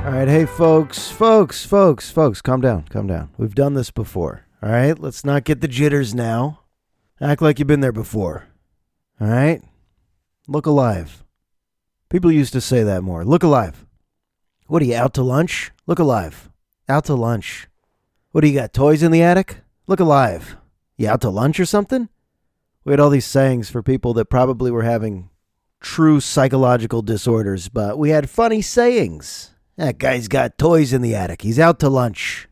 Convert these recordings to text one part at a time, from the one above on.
All right, hey, folks, calm down. We've done this before, all right? Let's not get the jitters now. Act like you've been there before, all right? Look alive. People used to say that more. Look alive. What are you, out to lunch? Look alive. Out to lunch. What do you got, toys in the attic? Look alive. You out to lunch or something? We had all these sayings for people that probably were having true psychological disorders, but we had funny sayings. That guy's got toys in the attic. He's out to lunch.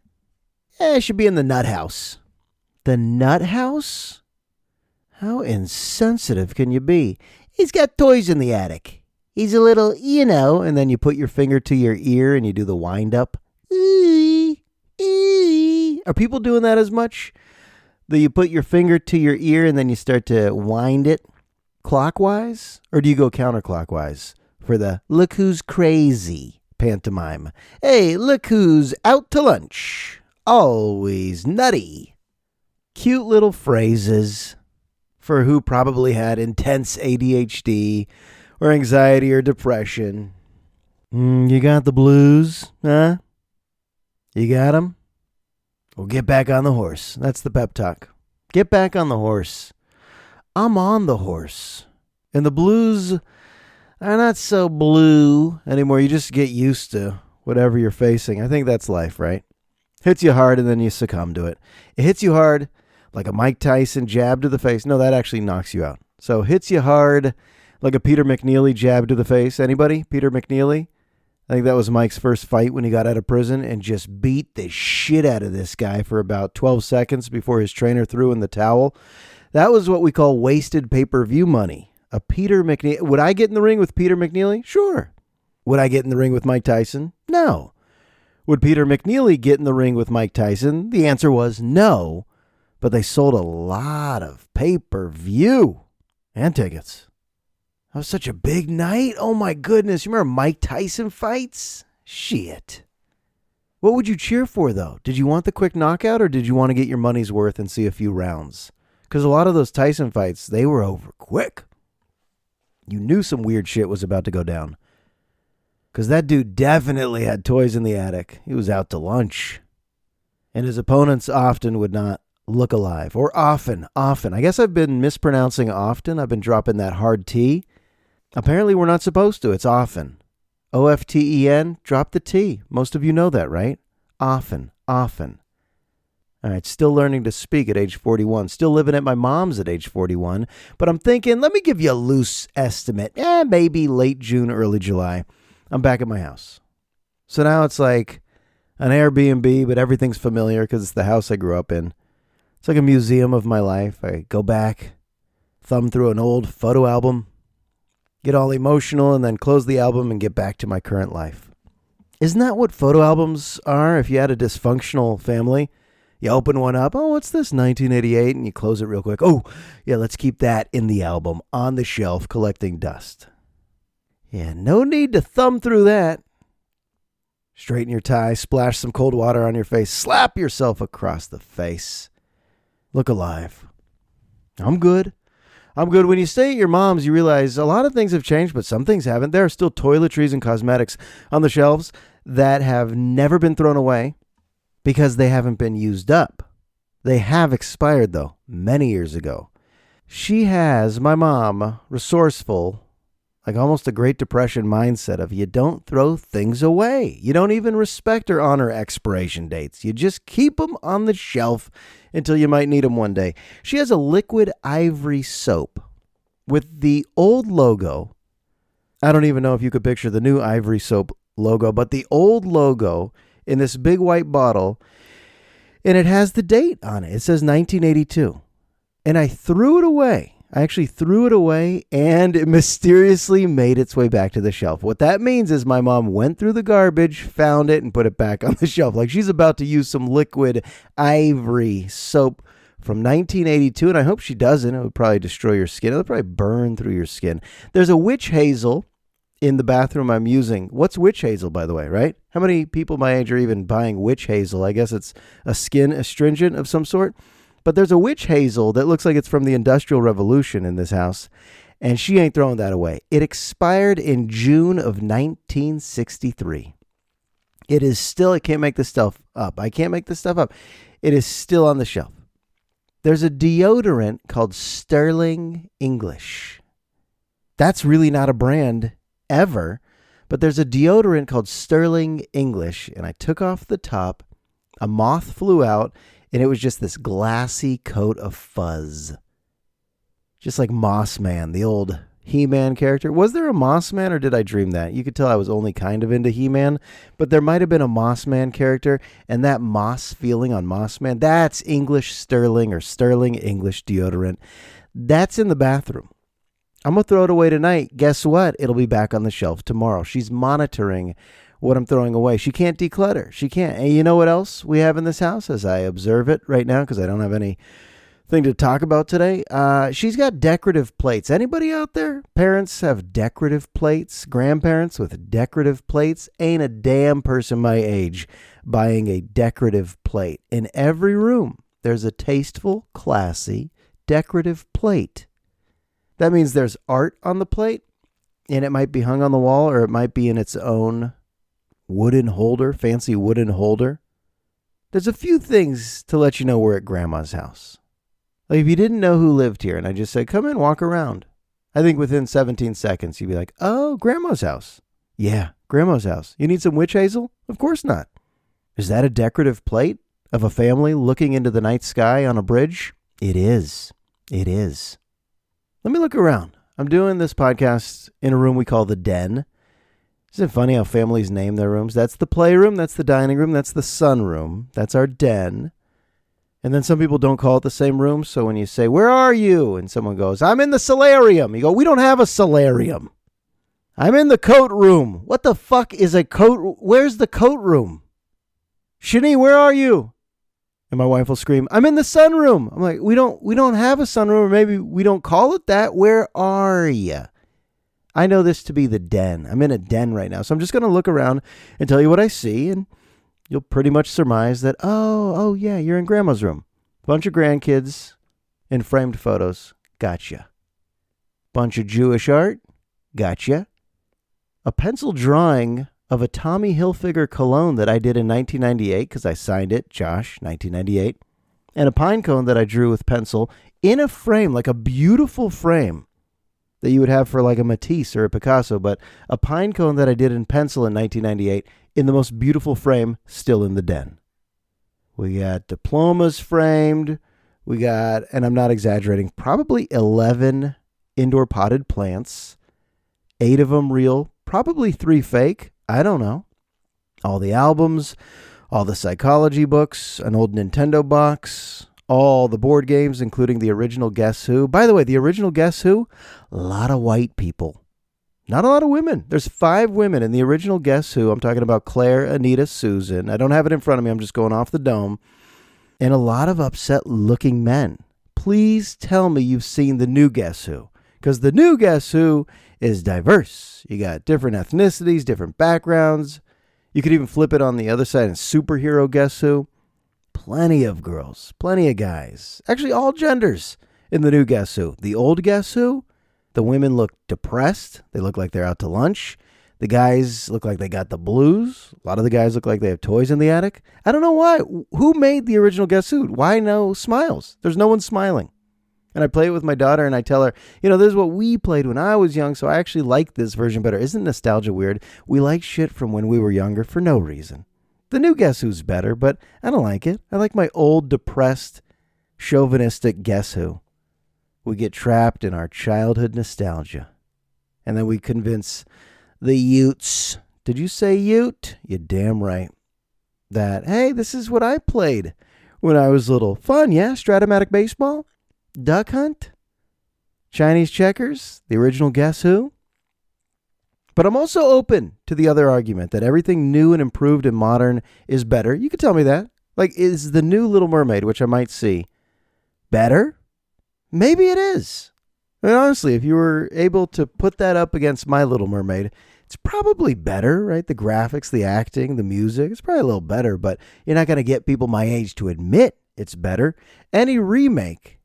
Should be in the nut house. The nut house? How insensitive can you be? He's got toys in the attic. He's a little, and then you put your finger to your ear and you do the wind up. Are people doing that as much? That you put your finger to your ear and then you start to wind it clockwise? Or do you go counterclockwise for the look who's crazy pantomime? Hey, look who's out to lunch. Always nutty. Cute little phrases for who probably had intense ADHD or anxiety or depression. You got the blues, huh? You got 'em? Well, get back on the horse. That's the pep talk. Get back on the horse. I'm on the horse. And the blues are not so blue anymore. You just get used to whatever you're facing. I think that's life, right? Hits you hard and then you succumb to it. It hits you hard like a Mike Tyson jab to the face. No, that actually knocks you out. So hits you hard like a Peter McNeely jab to the face. Anybody? Peter McNeely? I think that was Mike's first fight when he got out of prison and just beat the shit out of this guy for about 12 seconds before his trainer threw in the towel. That was what we call wasted pay-per-view money. A Peter McNeely. Would I get in the ring with Peter McNeely? Sure. Would I get in the ring with Mike Tyson? No. Would Peter McNeely get in the ring with Mike Tyson? The answer was no. But they sold a lot of pay-per-view and tickets. That was such a big night. Oh my goodness. You remember Mike Tyson fights? Shit. What would you cheer for though? Did you want the quick knockout or did you want to get your money's worth and see a few rounds? Because a lot of those Tyson fights, they were over quick. You knew some weird shit was about to go down. Because that dude definitely had toys in the attic. He was out to lunch. And his opponents often would not look alive. Or often. I guess I've been mispronouncing often. I've been dropping that hard T. Apparently we're not supposed to. It's often. O-F-T-E-N. Drop the T. Most of you know that, right? Often. All right, still learning to speak at age 41. Still living at my mom's at age 41. But I'm thinking, let me give you a loose estimate. Maybe late June, early July. I'm back at my house. So now it's like an Airbnb, but everything's familiar because it's the house I grew up in. It's like a museum of my life. I go back, thumb through an old photo album, get all emotional, and then close the album and get back to my current life. Isn't that what photo albums are if you had a dysfunctional family? You open one up, oh, what's this, 1988, and you close it real quick. Oh, yeah, let's keep that in the album, on the shelf, collecting dust. Yeah, no need to thumb through that. Straighten your tie, splash some cold water on your face, slap yourself across the face. Look alive. I'm good. When you stay at your mom's, you realize a lot of things have changed, but some things haven't. There are still toiletries and cosmetics on the shelves that have never been thrown away because they haven't been used up. They have expired, though, many years ago. She has, my mom, resourceful, like almost a Great Depression mindset of you don't throw things away. You don't even respect or honor expiration dates. You just keep them on the shelf until you might need them one day. She has a liquid ivory soap with the old logo. I don't even know if you could picture the new ivory soap logo, but the old logo in this big white bottle, and it has the date on it. It says 1982. And I threw it away. I actually threw it away, and it mysteriously made its way back to the shelf. What that means is my mom went through the garbage, found it, and put it back on the shelf. Like she's about to use some liquid ivory soap from 1982, and I hope she doesn't. It would probably destroy your skin. It would probably burn through your skin. There's a witch hazel in the bathroom I'm using. What's witch hazel, by the way, right? How many people my age are even buying witch hazel? I guess it's a skin astringent of some sort. But there's a witch hazel that looks like it's from the Industrial Revolution in this house, and she ain't throwing that away. It expired in June of 1963. It is still, I can't make this stuff up. I can't make this stuff up. It is still on the shelf. There's a deodorant called Sterling English. That's really not a brand ever, but there's a deodorant called Sterling English, and I took off the top. A moth flew out, and it was just this glassy coat of fuzz. Just like Moss Man, the old He-Man character. Was there a Moss Man, or did I dream that? You could tell I was only kind of into He-Man, but there might have been a Moss Man character, and that moss feeling on Moss Man, that's English Sterling or Sterling English deodorant. That's in the bathroom. I'm going to throw it away tonight. Guess what? It'll be back on the shelf tomorrow. She's monitoring what I'm throwing away. She can't declutter. She can't. And you know what else we have in this house as I observe it right now, because I don't have anything to talk about today? She's got decorative plates. Anybody out there? Parents have decorative plates. Grandparents with decorative plates. Ain't a damn person my age buying a decorative plate. In every room, there's a tasteful, classy, decorative plate. That means there's art on the plate, and it might be hung on the wall, or it might be in its own wooden holder, fancy wooden holder. There's a few things to let you know we're at Grandma's house. Like if you didn't know who lived here, and I just said, come in, walk around, I think within 17 seconds, you'd be like, oh, Grandma's house. Yeah, Grandma's house. You need some witch hazel? Of course not. Is that a decorative plate of a family looking into the night sky on a bridge? It is. It is. Let me look around. I'm doing this podcast in a room we call the den. Isn't it funny how families name their rooms? That's the playroom, that's the dining room, that's the sunroom, that's our den. And then some people don't call it the same room, so when you say, where are you? And someone goes, I'm in the solarium. You go, we don't have a solarium. I'm in the coat room. What the fuck is a coat? Where's the coat room? Shani, where are you? And my wife will scream, I'm in the sunroom. I'm like, we don't have a sunroom, or maybe we don't call it that. Where are you? I know this to be the den. I'm in a den right now. So I'm just going to look around and tell you what I see. And you'll pretty much surmise that, oh yeah, you're in Grandma's room. Bunch of grandkids in framed photos. Gotcha. Bunch of Jewish art. Gotcha. A pencil drawing of a Tommy Hilfiger cologne that I did in 1998 because I signed it, Josh, 1998. And a pine cone that I drew with pencil in a frame, like a beautiful frame that you would have for like a Matisse or a Picasso, but a pine cone that I did in pencil in 1998 in the most beautiful frame, still in the den. We got diplomas framed. We got, and I'm not exaggerating, probably 11 indoor potted plants, 8 of them real, probably 3 fake. I don't know. All the albums, all the psychology books, an old Nintendo box, all the board games, including the original Guess Who. By the way, the original Guess Who, a lot of white people. Not a lot of women. There's 5 women in the original Guess Who. I'm talking about Claire, Anita, Susan. I don't have it in front of me. I'm just going off the dome. And a lot of upset-looking men. Please tell me you've seen the new Guess Who. Because the new Guess Who is diverse. You got different ethnicities, different backgrounds. You could even flip it on the other side and superhero Guess Who. Plenty of girls, plenty of guys. Actually, all genders in the new Guess Who. The old Guess Who, the women look depressed. They look like they're out to lunch. The guys look like they got the blues. A lot of the guys look like they have toys in the attic. I don't know why. Who made the original Guess Who? Why no smiles? There's no one smiling. And I play it with my daughter and I tell her, this is what we played when I was young, so I actually like this version better. Isn't nostalgia weird? We like shit from when we were younger for no reason. The new Guess Who's better, but I don't like it. I like my old, depressed, chauvinistic Guess Who. We get trapped in our childhood nostalgia. And then we convince the Utes. Did you say Ute? You're damn right. That, hey, this is what I played when I was little. Fun, yeah? Stratomatic baseball? Duck hunt? Chinese checkers? The original Guess Who? But I'm also open to the other argument that everything new and improved and modern is better. You could tell me that. Like, is the new Little Mermaid, which I might see, better? Maybe it is. I mean, honestly, if you were able to put that up against My Little Mermaid, it's probably better, right? The graphics, the acting, the music, it's probably a little better, but you're not going to get people my age to admit it's better. Any remake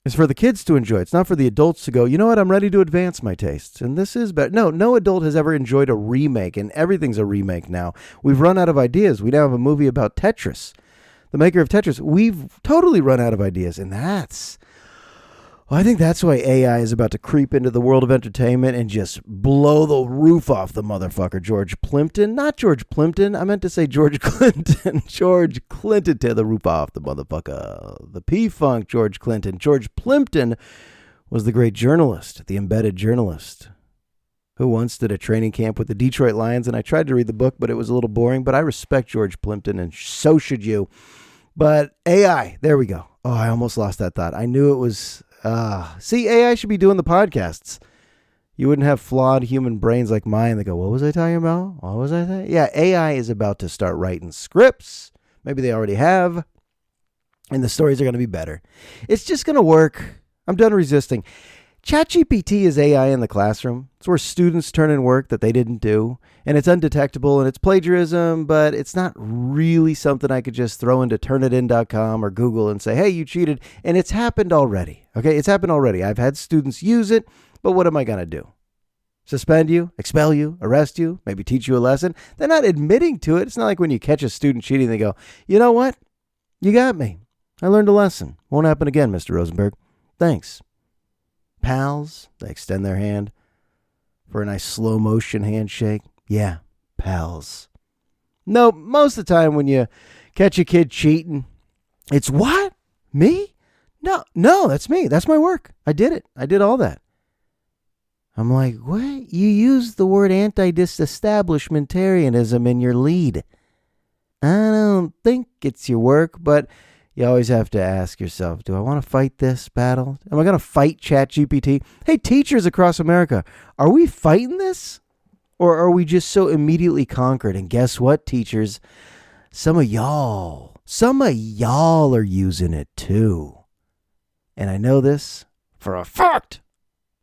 It's for the kids to enjoy. It's not for the adults to go, you know what, I'm ready to advance my tastes. And this is better. No adult has ever enjoyed a remake, and everything's a remake now. We've run out of ideas. We now have a movie about Tetris. The maker of Tetris. We've totally run out of ideas. And I think that's why AI is about to creep into the world of entertainment and just blow the roof off the motherfucker. George Plimpton. Not George Plimpton. I meant to say George Clinton. George Clinton tear the roof off the motherfucker. The P-Funk George Clinton. George Plimpton was the great journalist, the embedded journalist, who once did a training camp with the Detroit Lions. And I tried to read the book, but it was a little boring. But I respect George Plimpton, and so should you. But AI, there we go. Oh, I almost lost that thought. I knew it was... see, AI should be doing the podcasts. You wouldn't have flawed human brains like mine that go, what was I talking about? What was I saying? Yeah, AI is about to start writing scripts. Maybe they already have. And the stories are going to be better. It's just going to work. I'm done resisting. ChatGPT is AI in the classroom. It's where students turn in work that they didn't do. And it's undetectable and it's plagiarism, but it's not really something I could just throw into turnitin.com or Google and say, hey, you cheated. And it's happened already. Okay, it's happened already. I've had students use it, but what am I going to do? Suspend you, expel you, arrest you, maybe teach you a lesson? They're not admitting to it. It's not like when you catch a student cheating, they go, you know what? You got me. I learned a lesson. Won't happen again, Mr. Rosenberg. Thanks. Pals, they extend their hand for a nice slow motion handshake. Yeah, pals. No, most of the time when you catch a kid cheating, it's what? Me? No, that's me. That's my work. I did it. I did all that. I'm like, what? You used the word anti-disestablishmentarianism in your lead. I don't think it's your work, but you always have to ask yourself, do I want to fight this battle? Am I going to fight ChatGPT? Hey, teachers across America, are we fighting this? Or are we just so immediately conquered? And guess what, teachers? Some of y'all are using it too. And I know this for a fact.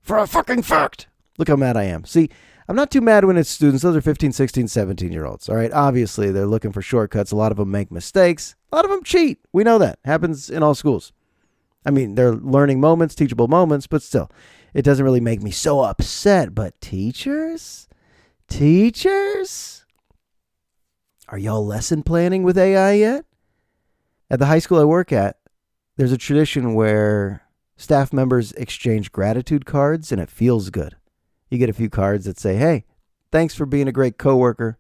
For a fucking fact. Look how mad I am. See, I'm not too mad when it's students. Those are 15, 16, 17-year-olds. All right. Obviously, they're looking for shortcuts. A lot of them make mistakes. A lot of them cheat. We know that. Happens in all schools. I mean, they're learning moments, teachable moments, but still, it doesn't really make me so upset. But teachers? Are y'all lesson planning with AI yet? At the high school I work at, there's a tradition where staff members exchange gratitude cards, and it feels good. You get a few cards that say, hey, thanks for being a great coworker.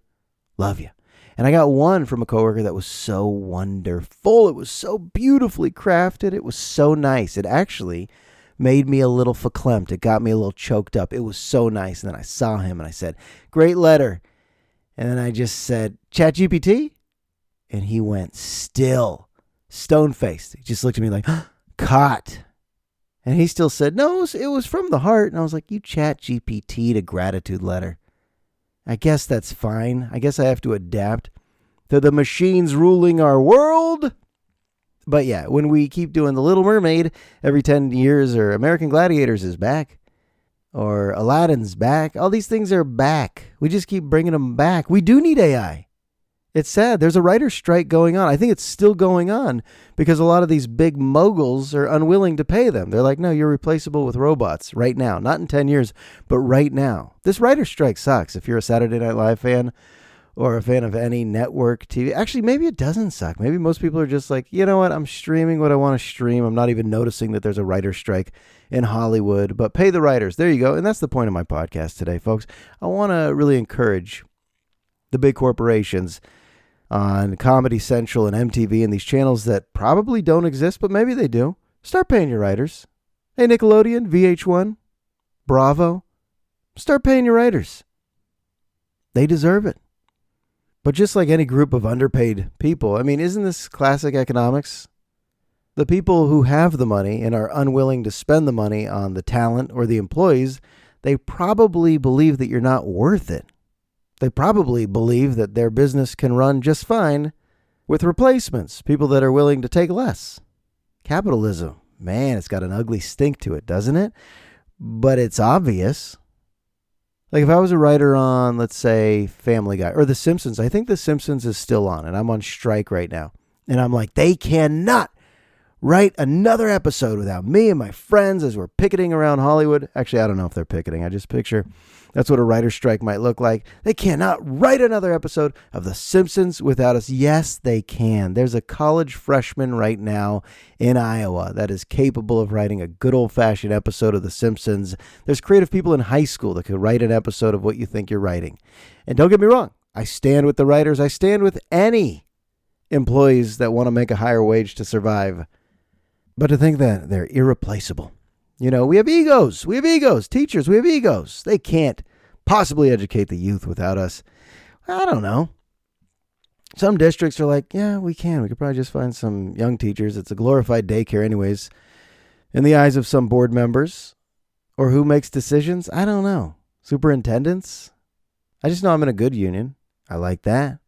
Love you. And I got one from a coworker that was so wonderful. It was so beautifully crafted. It was so nice. It actually made me a little verklempt. It got me a little choked up. It was so nice. And then I saw him and I said, great letter. And then I just said, ChatGPT? And he went still, stone-faced. He just looked at me like, caught. And he still said, no, it was from the heart. And I was like, you ChatGPT'd a gratitude letter. I guess that's fine. I guess I have to adapt to the machines ruling our world. But yeah, when we keep doing The Little Mermaid every 10 years, or American Gladiators is back, or Aladdin's back, all these things are back. We just keep bringing them back. We do need AI. It's sad. There's a writer's strike going on. I think it's still going on because a lot of these big moguls are unwilling to pay them. They're like, no, you're replaceable with robots right now. Not in 10 years, but right now. This writer's strike sucks. If you're a Saturday Night Live fan or a fan of any network TV. Actually, maybe it doesn't suck. Maybe most people are just like, you know what? I'm streaming what I want to stream. I'm not even noticing that there's a writer's strike in Hollywood. But pay the writers. There you go. And that's the point of my podcast today, folks. I want to really encourage the big corporations on Comedy Central and MTV and these channels that probably don't exist, but maybe they do. Start paying your writers. Hey, Nickelodeon, VH1, Bravo, start paying your writers. They deserve it. But just like any group of underpaid people, I mean, isn't this classic economics? The people who have the money and are unwilling to spend the money on the talent or the employees, they probably believe that you're not worth it. They probably believe that their business can run just fine with replacements, people that are willing to take less. Capitalism, man, it's got an ugly stink to it, doesn't it? But it's obvious. Like if I was a writer on, let's say, Family Guy or The Simpsons, I think The Simpsons is still on and I'm on strike right now. And I'm like, they cannot write another episode without me and my friends as we're picketing around Hollywood. Actually, I don't know if they're picketing. I just picture that's what a writer's strike might look like. They cannot write another episode of The Simpsons without us. Yes, they can. There's a college freshman right now in Iowa that is capable of writing a good old-fashioned episode of The Simpsons. There's creative people in high school that could write an episode of what you think you're writing. And don't get me wrong. I stand with the writers. I stand with any employees that want to make a higher wage to survive. But to think that they're irreplaceable. You know, we have egos. We have egos. Teachers, we have egos. They can't possibly educate the youth without us. I don't know. Some districts are like, yeah, we can. We could probably just find some young teachers. It's a glorified daycare anyways. In the eyes of some board members. Or who makes decisions? I don't know. Superintendents? I just know I'm in a good union. I like that.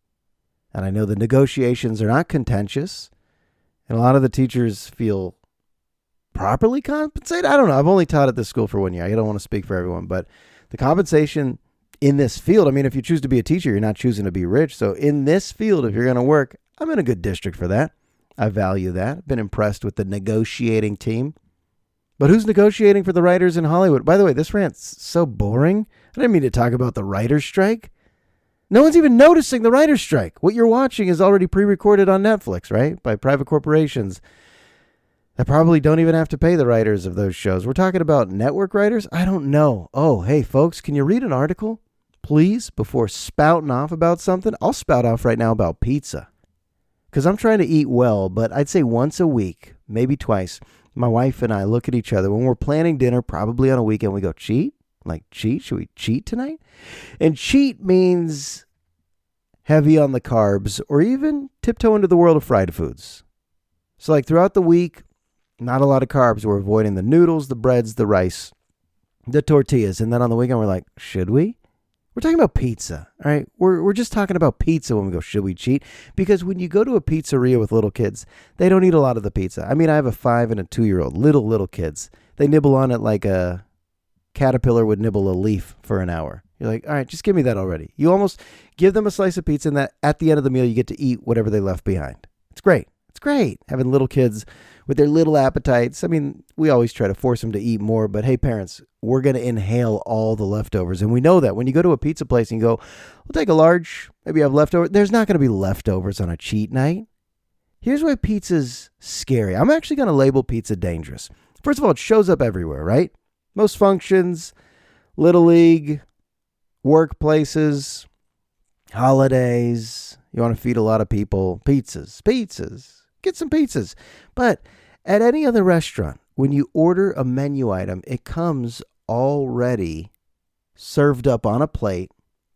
And I know the negotiations are not contentious. And a lot of the teachers feel properly compensated. I don't know. I've only taught at this school for 1 year. I don't want to speak for everyone, but the compensation in this field, I mean, if you choose to be a teacher, you're not choosing to be rich. So in this field, if you're going to work, I'm in a good district for that. I value that. I've been impressed with the negotiating team. But who's negotiating for the writers in Hollywood? By the way, this rant's so boring. I didn't mean to talk about the writer's strike. No one's even noticing the writer's strike. What you're watching is already pre-recorded on Netflix, right? By private corporations that probably don't even have to pay the writers of those shows. We're talking about network writers? I don't know. Oh, hey, folks, can you read an article, please, before spouting off about something? I'll spout off right now about pizza because I'm trying to eat well, but I'd say once a week, maybe twice, my wife and I look at each other when we're planning dinner, probably on a weekend. We go, cheat? Like, cheat? Should we cheat tonight? And cheat means heavy on the carbs or even tiptoe into the world of fried foods. So like throughout the week, not a lot of carbs. We're avoiding the noodles, the breads, the rice, the tortillas. And then on the weekend, we're like, should we? We're talking about pizza, all right? We're just talking about pizza when we go, should we cheat? Because when you go to a pizzeria with little kids, they don't eat a lot of the pizza. I mean, I have a 5 and a 2-year-old, little kids. They nibble on it like a caterpillar would nibble a leaf for an hour. You're like, all right, just give me that already. You almost give them a slice of pizza and that at the end of the meal, you get to eat whatever they left behind. It's great. It's great having little kids with their little appetites. I mean, we always try to force them to eat more, but hey, parents, we're going to inhale all the leftovers. And we know that when you go to a pizza place and you go, we'll take a large, maybe you have leftovers. There's not going to be leftovers on a cheat night. Here's why pizza's scary. I'm actually going to label pizza dangerous. First of all, it shows up everywhere, right? Most functions, Little League, workplaces, holidays. You want to feed a lot of people. Pizzas. Get some pizzas. But at any other restaurant, when you order a menu item, it comes already served up on a plate.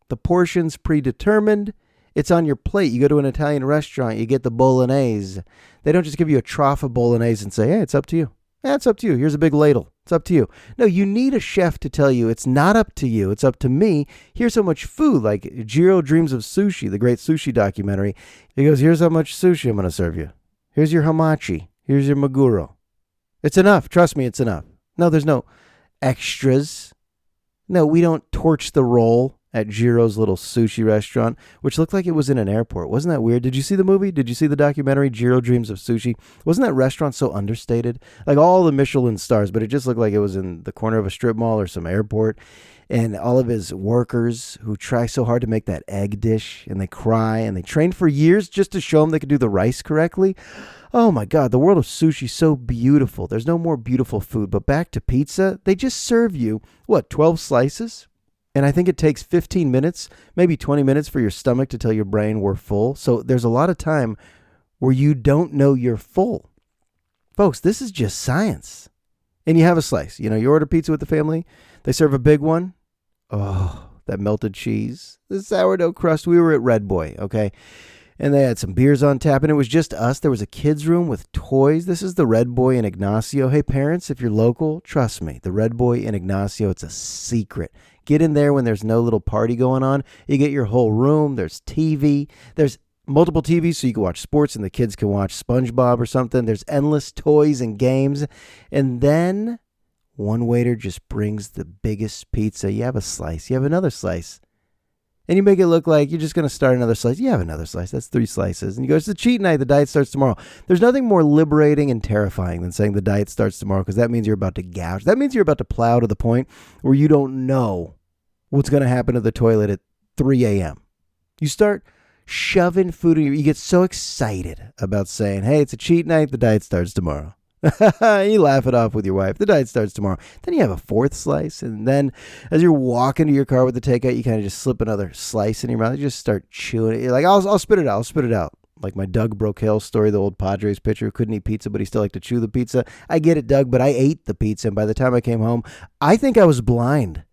The portion's predetermined. It's on your plate. You go to an Italian restaurant, you get the bolognese. They don't just give you a trough of bolognese and say, hey, it's up to you. Yeah, it's up to you. Here's a big ladle. It's up to you. No, you need a chef to tell you it's not up to you. It's up to me. Here's how much food, like Jiro Dreams of Sushi, the great sushi documentary. He goes, here's how much sushi I'm going to serve you. Here's your hamachi. Here's your maguro. It's enough. Trust me, it's enough. No, there's no extras. No, we don't torch the roll at Jiro's little sushi restaurant, which looked like it was in an airport. Wasn't that weird? Did you see the movie? Did you see the documentary, Jiro Dreams of Sushi? Wasn't that restaurant so understated? Like all the Michelin stars, but it just looked like it was in the corner of a strip mall or some airport. And all of his workers who try so hard to make that egg dish, and they cry, and they train for years just to show them they could do the rice correctly. Oh my God, the world of sushi is so beautiful. There's no more beautiful food. But back to pizza, they just serve you, 12 slices? And I think it takes 15 minutes, maybe 20 minutes for your stomach to tell your brain we're full. So there's a lot of time where you don't know you're full. Folks, this is just science. And you have a slice. You order pizza with the family. They serve a big one. Oh, that melted cheese. The sourdough crust. We were at Red Boy, okay? And they had some beers on tap, and it was just us. There was a kid's room with toys. This is the Red Boy in Ignacio. Hey, parents, if you're local, trust me. The Red Boy in Ignacio, it's a secret. Get in there when there's no little party going on. You get your whole room. There's TV. There's multiple TVs so you can watch sports and the kids can watch SpongeBob or something. There's endless toys and games. And then one waiter just brings the biggest pizza. You have a slice. You have another slice. And you make it look like you're just going to start another slice. You have another slice. That's 3 slices. And you go, it's the cheat night. The diet starts tomorrow. There's nothing more liberating and terrifying than saying the diet starts tomorrow, because that means you're about to gouge. That means you're about to plow to the point where you don't know what's going to happen to the toilet at 3 a.m. You start shoving food in you get so excited about saying, hey, it's a cheat night. The diet starts tomorrow. You laugh it off with your wife. The diet starts tomorrow. Then you have a 4th slice. And then as you're walking to your car with the takeout, you kind of just slip another slice in your mouth. You just start chewing it. You're like, I'll spit it out. I'll spit it out. Like my Doug Brocail story, the old Padres pitcher who couldn't eat pizza, but he still liked to chew the pizza. I get it, Doug, but I ate the pizza. And by the time I came home, I think I was blind.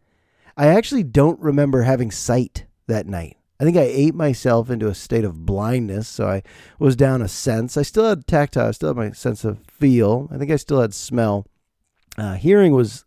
I actually don't remember having sight that night. I think I ate myself into a state of blindness, so I was down a sense. I still had tactile, I still had my sense of feel. I think I still had smell. Hearing was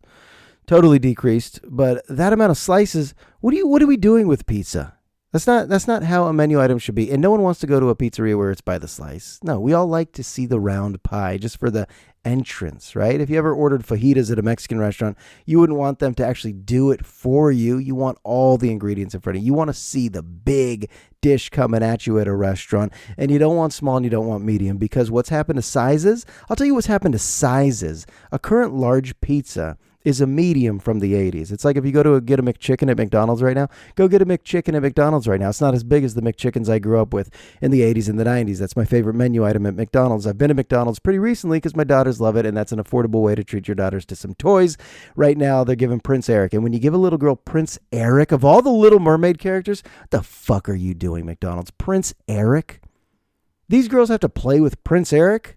totally decreased, but that amount of slices, what are we doing with pizza? That's not how a menu item should be. And no one wants to go to a pizzeria where it's by the slice. No, we all like to see the round pie just for the entrance, right? If you ever ordered fajitas at a Mexican restaurant, you wouldn't want them to actually do it for you. You want all the ingredients in front of you. You want to see the big dish coming at you at a restaurant, and you don't want small and you don't want medium, because what's happened to sizes? I'll tell you what's happened to sizes. A current large pizza is a medium from the 80s. It's like if you go to get a McChicken at McDonald's right now, go get a McChicken at McDonald's right now. It's not as big as the McChickens I grew up with in the 80s and the 90s. That's my favorite menu item at McDonald's. I've been to McDonald's pretty recently because my daughters love it, and that's an affordable way to treat your daughters to some toys. Right now, they're giving Prince Eric. And when you give a little girl Prince Eric, of all the Little Mermaid characters, what the fuck are you doing, McDonald's? Prince Eric? These girls have to play with Prince Eric?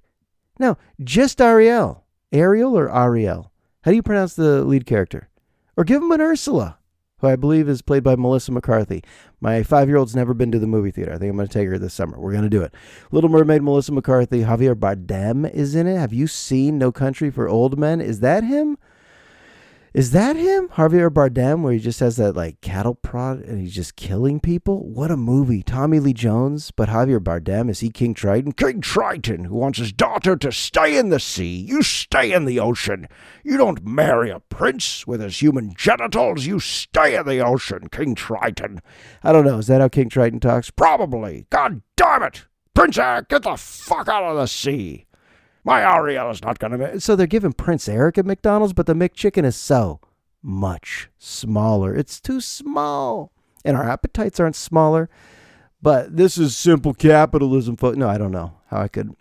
No, just Ariel. Ariel or Ariel? How do you pronounce the lead character? Or give him an Ursula, who I believe is played by Melissa McCarthy. My 5-year-old's never been to the movie theater. I think I'm going to take her this summer. We're going to do it. Little Mermaid, Melissa McCarthy. Javier Bardem is in it. Have you seen No Country for Old Men? Is that him? Is that him? Javier Bardem, where he just has that like cattle prod and he's just killing people? What a movie. Tommy Lee Jones, but Javier Bardem, is he King Triton? King Triton, who wants his daughter to stay in the sea. You stay in the ocean. You don't marry a prince with his human genitals. You stay in the ocean, King Triton. I don't know. Is that how King Triton talks? Probably. God damn it. Prince Eric, get the fuck out of the sea. My Ariel is not going to... So they're giving Prince Eric at McDonald's, but the McChicken is so much smaller. It's too small. And our appetites aren't smaller. But this is simple capitalism. No, I don't know how I could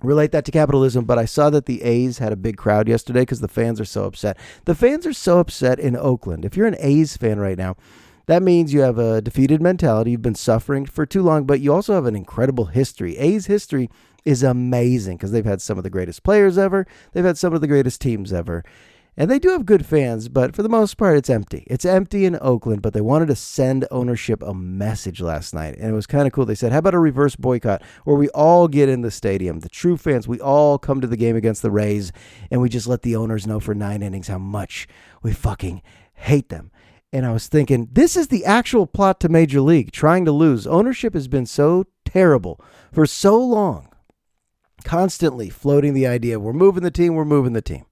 relate that to capitalism, but I saw that the A's had a big crowd yesterday because the fans are so upset. The fans are so upset in Oakland. If you're an A's fan right now, that means you have a defeated mentality. You've been suffering for too long, but you also have an incredible history. A's history is amazing because they've had some of the greatest players ever. They've had some of the greatest teams ever. And they do have good fans, but for the most part, it's empty. It's empty in Oakland, but they wanted to send ownership a message last night. And it was kind of cool. They said, how about a reverse boycott where we all get in the stadium? The true fans, we all come to the game against the Rays, and we just let the owners know for 9 innings how much we fucking hate them. And I was thinking, this is the actual plot to Major League, trying to lose. Ownership has been so terrible for so long. Constantly floating the idea, we're moving the team.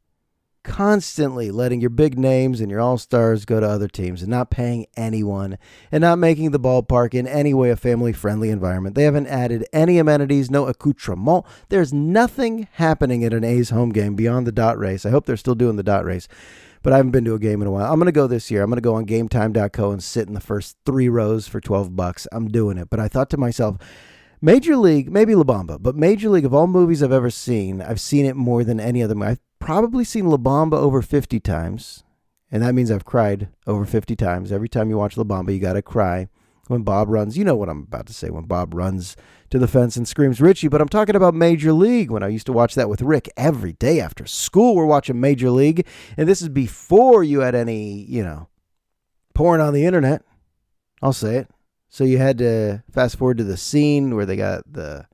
Constantly letting your big names and your all-stars go to other teams and not paying anyone and not making the ballpark in any way a family-friendly environment. They haven't added any amenities, no accoutrement. There's nothing happening at an A's home game beyond the dot race. I hope they're still doing the dot race, but I haven't been to a game in a while. I'm going to go this year. I'm going to go on GameTime.co and sit in the first 3 rows for $12. I'm doing it. But I thought to myself, Major League, maybe La Bamba, but Major League, of all movies I've ever seen, I've seen it more than any other movie. I've probably seen La Bamba over 50 times, and that means I've cried over 50 times. Every time you watch La Bamba, you got to cry. When Bob runs, you know what I'm about to say, when Bob runs to the fence and screams Richie, but I'm talking about Major League. When I used to watch that with Rick every day after school, we're watching Major League, and this is before you had any, porn on the internet. I'll say it. So you had to fast forward to the scene where they got the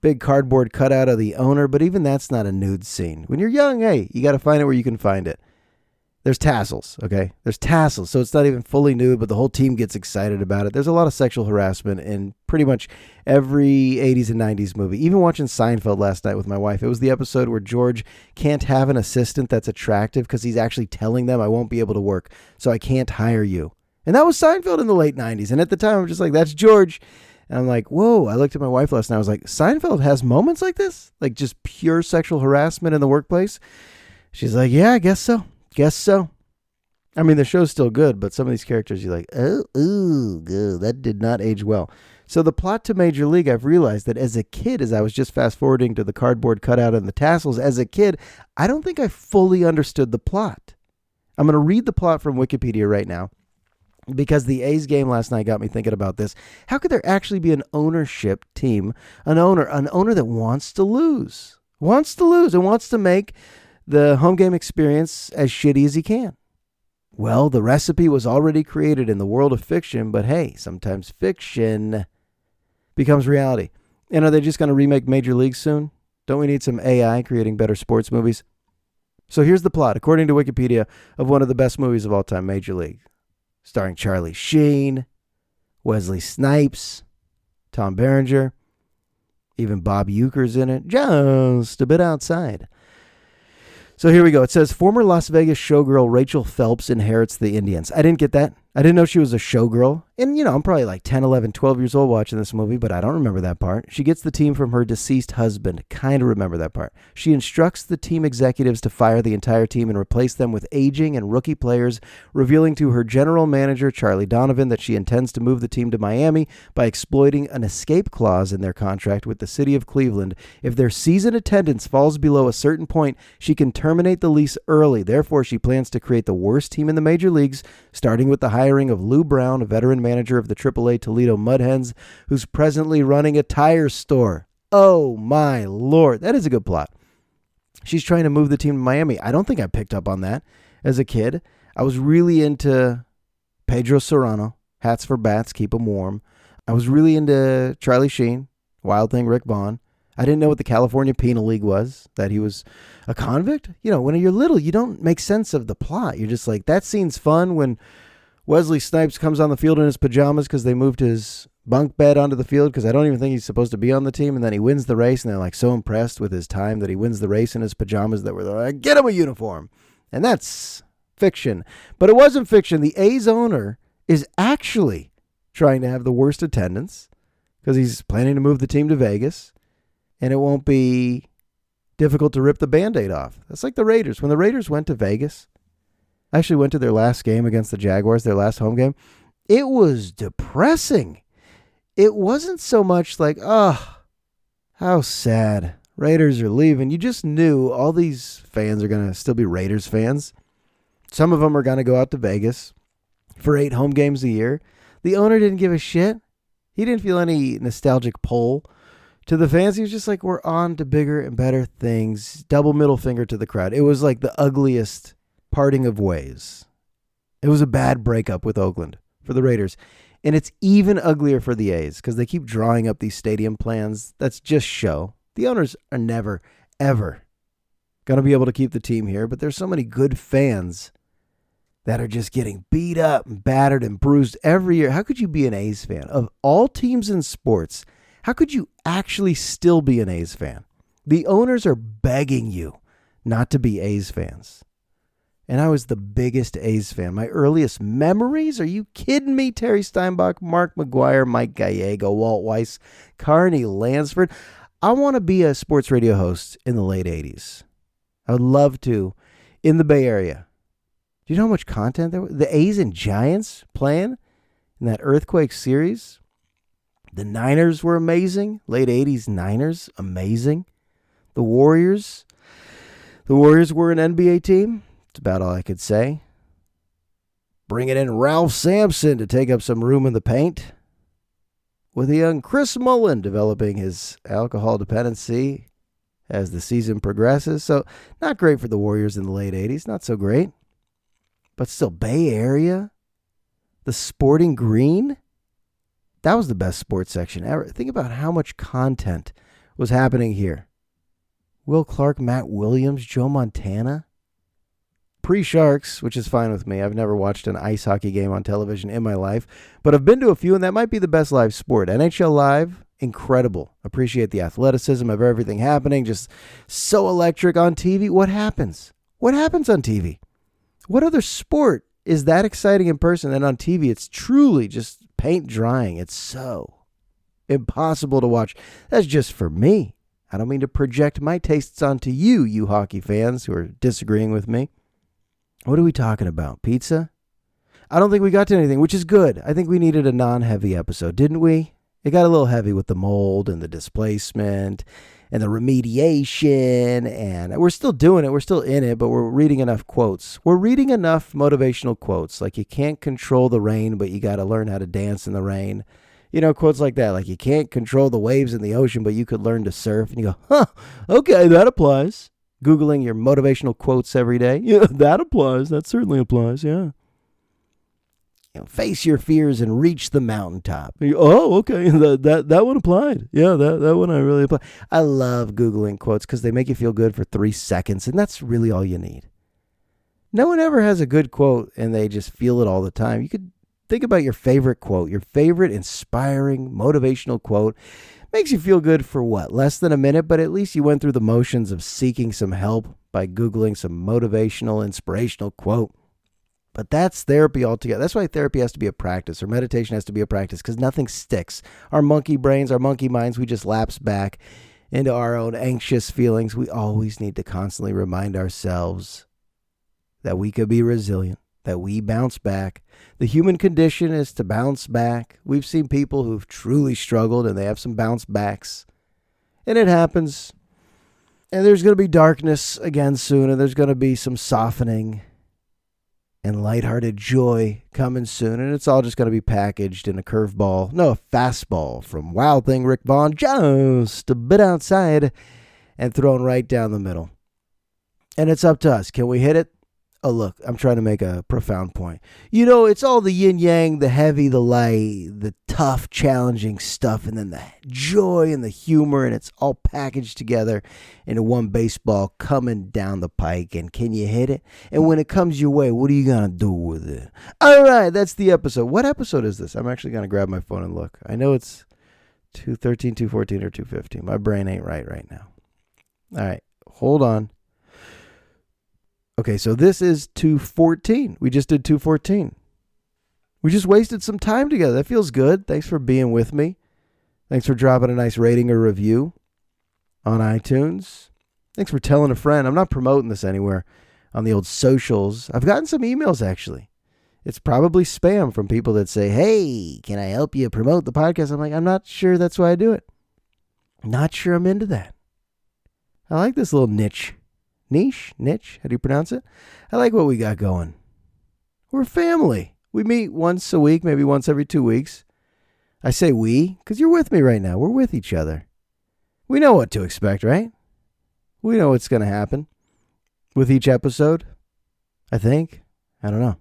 big cardboard cutout of the owner, but even that's not a nude scene. When you're young, hey, you got to find it where you can find it. There's tassels, okay? There's tassels, so it's not even fully nude, but the whole team gets excited about it. There's a lot of sexual harassment in pretty much every 80s and 90s movie. Even watching Seinfeld last night with my wife, it was the episode where George can't have an assistant that's attractive because he's actually telling them, I won't be able to work, so I can't hire you. And that was Seinfeld in the late 90s. And at the time, I'm just like, that's George. And I'm like, whoa. I looked at my wife last night. I was like, Seinfeld has moments like this? Like just pure sexual harassment in the workplace? She's like, yeah, I guess so. Guess so. I mean, the show's still good, but some of these characters, you're like, that did not age well. So the plot to Major League, I've realized that as a kid, as I was just fast forwarding to the cardboard cutout and the tassels, as a kid, I don't think I fully understood the plot. I'm going to read the plot from Wikipedia right now because the A's game last night got me thinking about this. How could there actually be an ownership team, an owner that wants to lose and wants to make the home game experience as shitty as he can? Well, the recipe was already created in the world of fiction, but hey, sometimes fiction becomes reality. And are they just going to remake Major League soon? Don't we need some AI creating better sports movies? So here's the plot, according to Wikipedia, of one of the best movies of all time, Major League. Starring Charlie Sheen, Wesley Snipes, Tom Berenger, even Bob Uecker's in it, just a bit outside. So here we go. It says, former Las Vegas showgirl Rachel Phelps inherits the Indians. I didn't get that. I didn't know she was a showgirl. And, I'm probably like 10, 11, 12 years old watching this movie, but I don't remember that part. She gets the team from her deceased husband. Kind of remember that part. She instructs the team executives to fire the entire team and replace them with aging and rookie players, revealing to her general manager, Charlie Donovan, that she intends to move the team to Miami by exploiting an escape clause in their contract with the city of Cleveland. If their season attendance falls below a certain point, she can terminate the lease early. Therefore, she plans to create the worst team in the major leagues, starting with the hiring of Lou Brown, a veteran manager of the AAA Toledo Mudhens, who's presently running a tire store. Oh my Lord, that is a good plot. She's trying to move the team to Miami. I don't think I picked up on that as a kid. I was really into Pedro Serrano, hats for bats, keep them warm. I was really into Charlie Sheen, Wild Thing Rick Vaughn. I didn't know what the California Penal League was, that he was a convict. When you're little, you don't make sense of the plot. You're just like, that scene's fun when Wesley Snipes comes on the field in his pajamas because they moved his bunk bed onto the field because I don't even think he's supposed to be on the team. And then he wins the race and they're like so impressed with his time that he wins the race in his pajamas that we're like, get him a uniform. And that's fiction. But it wasn't fiction. The A's owner is actually trying to have the worst attendance because he's planning to move the team to Vegas and it won't be difficult to rip the Band-Aid off. That's like the Raiders. When the Raiders went to Vegas, I actually went to their last game against the Jaguars, their last home game. It was depressing. It wasn't so much like, oh, how sad. Raiders are leaving. You just knew all these fans are going to still be Raiders fans. Some of them are going to go out to Vegas for 8 home games a year. The owner didn't give a shit. He didn't feel any nostalgic pull to the fans. He was just like, we're on to bigger and better things. Double middle finger to the crowd. It was like the ugliest parting of ways. It was a bad breakup with Oakland for the Raiders. And it's even uglier for the A's because they keep drawing up these stadium plans. That's just show. The owners are never, ever going to be able to keep the team here. But there's so many good fans that are just getting beat up and battered and bruised every year. How could you be an A's fan? Of all teams in sports, how could you actually still be an A's fan? The owners are begging you not to be A's fans. And I was the biggest A's fan. My earliest memories? Are you kidding me? Terry Steinbach, Mark McGuire, Mike Gallego, Walt Weiss, Carney Lansford. I want to be a sports radio host in the late 80s. I would love to in the Bay Area. Do you know how much content there was? The A's and Giants playing in that Earthquake series. The Niners were amazing. Late 80s Niners, amazing. The Warriors were an NBA team. That's about all I could say. Bringing in Ralph Sampson to take up some room in the paint. With a young Chris Mullin developing his alcohol dependency as the season progresses. So not great for the Warriors in the late 80s. Not so great. But still, Bay Area. The Sporting Green. That was the best sports section ever. Think about how much content was happening here. Will Clark, Matt Williams, Joe Montana. Pre-Sharks, which is fine with me. I've never watched an ice hockey game on television in my life, but I've been to a few, and that might be the best live sport. NHL Live, incredible. Appreciate the athleticism of everything happening. Just so electric on TV. What happens? What happens on TV? What other sport is that exciting in person. And on TV, it's truly just paint drying. It's so impossible to watch. That's just for me. I don't mean to project my tastes onto you, you hockey fans who are disagreeing with me. What are we talking about? Pizza? I don't think we got to anything, which is good. I think we needed a non-heavy episode, didn't we? It got a little heavy with the mold and the displacement and the remediation, and we're still doing it. We're still in it, but we're reading enough quotes. We're reading enough motivational quotes, like you can't control the rain, but you got to learn how to dance in the rain. You know, quotes like that, like you can't control the waves in the ocean, but you could learn to surf. And you go, huh, okay, that applies. Googling your motivational quotes every day. Yeah, that applies. That certainly applies, yeah. You know, face your fears and reach the mountaintop. Oh, okay, that one applied. Yeah, that one I really applied. I love Googling quotes because they make you feel good for 3 seconds, and that's really all you need. No one ever has a good quote, and they just feel it all the time. You could think about your favorite quote, your favorite inspiring, motivational quote. Makes you feel good for what? Less than a minute, but at least you went through the motions of seeking some help by Googling some motivational, inspirational quote. But that's therapy altogether. That's why therapy has to be a practice, or meditation has to be a practice, because nothing sticks. Our monkey brains, our monkey minds, we just lapse back into our own anxious feelings. We always need to constantly remind ourselves that we could be resilient, that we bounce back. The human condition is to bounce back. We've seen people who've truly struggled and they have some bounce backs. And it happens. And there's going to be darkness again soon, and there's going to be some softening and lighthearted joy coming soon. And it's all just going to be packaged in a curveball. No, a fastball from Wild Thing Rick Vaughn, just a bit outside and thrown right down the middle. And it's up to us. Can we hit it? Oh, look, I'm trying to make a profound point. You know, it's all the yin-yang, the heavy, the light, the tough, challenging stuff, and then the joy and the humor, and it's all packaged together into one baseball coming down the pike. And can you hit it? And when it comes your way, what are you going to do with it? All right, that's the episode. What episode is this? I'm actually going to grab my phone and look. I know it's 213, 214, or 215. My brain ain't right now. All right, hold on. Okay, so this is 214. We just did 214. We just wasted some time together. That feels good. Thanks for being with me. Thanks for dropping a nice rating or review on iTunes. Thanks for telling a friend. I'm not promoting this anywhere on the old socials. I've gotten some emails, actually. It's probably spam from people that say, hey, can I help you promote the podcast? I'm like, I'm not sure that's why I do it. Not sure I'm into that. I like this little niche. Niche? How do you pronounce it? I like what we got going. We're family. We meet once a week, maybe once every 2 weeks. I say we because you're with me right now. We're with each other. We know what to expect, right? We know what's going to happen with each episode, I think. I don't know.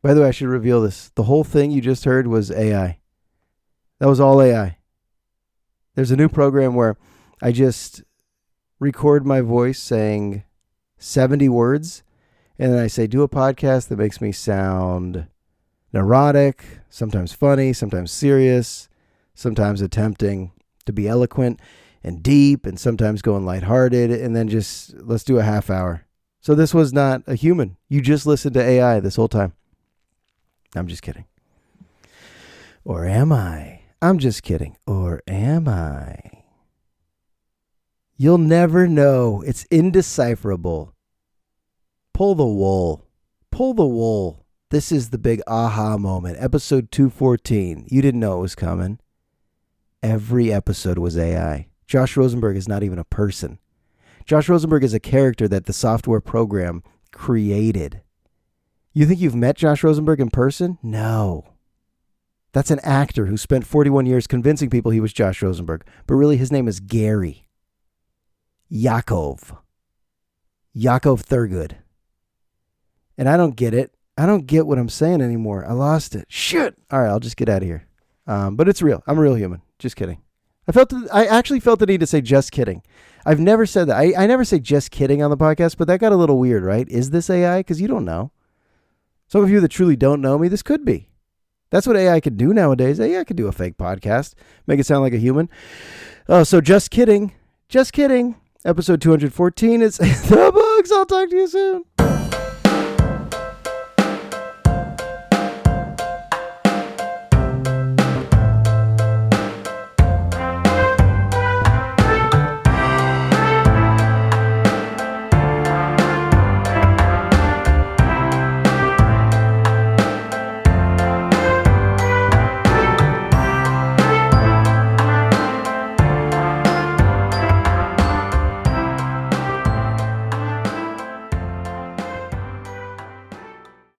By the way, I should reveal this. The whole thing you just heard was AI. That was all AI. There's a new program where I just record my voice saying 70 words, and then I say, do a podcast that makes me sound neurotic, sometimes funny, sometimes serious, sometimes attempting to be eloquent and deep, and sometimes going lighthearted, and then just, let's do a half hour. So this was not a human. You just listened to AI this whole time. I'm just kidding. Or am I? I'm just kidding. Or am I? You'll never know. It's indecipherable. Pull the wool. Pull the wool. This is the big aha moment. Episode 214. You didn't know it was coming. Every episode was AI. Josh Rosenberg is not even a person. Josh Rosenberg is a character that the software program created. You think you've met Josh Rosenberg in person? No. That's an actor who spent 41 years convincing people he was Josh Rosenberg. But really, his name is Gary. Yaakov Thurgood. And I don't get it. I don't get what I'm saying anymore. I lost it. Shit. All right, I'll just get out of here. But it's real. I'm a real human. Just kidding. I actually felt the need to say just kidding. I've never said that. I never say just kidding on the podcast, but that got a little weird, right? Is this AI? Because you don't know. Some of you that truly don't know me, this could be. That's what AI can do nowadays. AI can do a fake podcast, make it sound like a human. Oh, so just kidding. Just kidding. Episode 214 is the books. I'll talk to you soon.